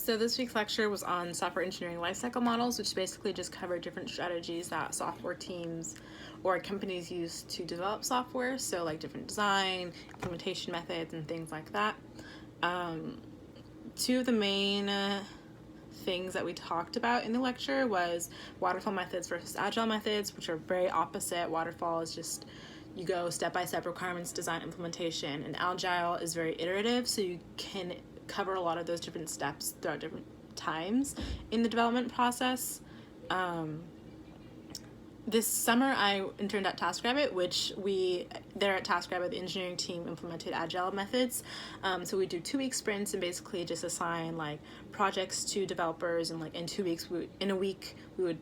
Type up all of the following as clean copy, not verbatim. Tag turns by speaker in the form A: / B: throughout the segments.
A: So this week's lecture was on software engineering lifecycle models, which basically just covered different strategies that software teams or companies use to develop software. So like different design, implementation methods, and things like that. Two of the main things that we talked about in the lecture was waterfall methods versus agile methods, which are very opposite. Waterfall is just you go step by step, requirements, design, implementation, and agile is very iterative, so you can cover a lot of those different steps throughout different times in the development process. This summer I interned at TaskRabbit, which there at TaskRabbit, the engineering team implemented agile methods. So we do 2-week sprints and basically just assign like projects to developers, and like in 2 weeks, in a week we would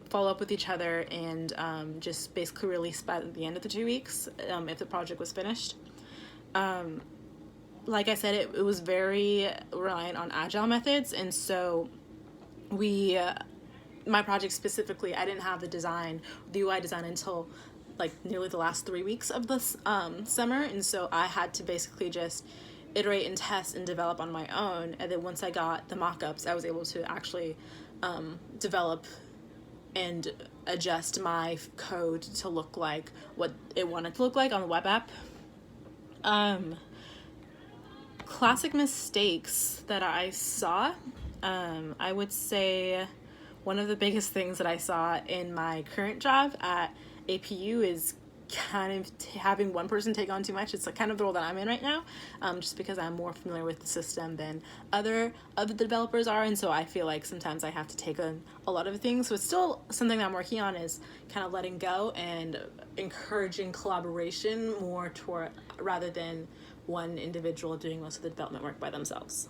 A: follow up with each other and just basically release by the end of the 2 weeks if the project was finished. Like I said, it was very reliant on agile methods, and so my project specifically, I didn't have the UI design until like nearly the last 3 weeks of this summer, and so I had to basically just iterate and test and develop on my own, and then once I got the mock-ups, I was able to actually develop and adjust my code to look like what it wanted to look like on the web app. Classic mistakes that I saw, I would say one of the biggest things that I saw in my current job at APU is kind of having one person take on too much. It's like kind of the role that I'm in right now, just because I'm more familiar with the system than other developers are, and so I feel like sometimes I have to take on a lot of things. So it's still something that I'm working on, is kind of letting go and encouraging collaboration more rather than one individual doing most of the development work by themselves.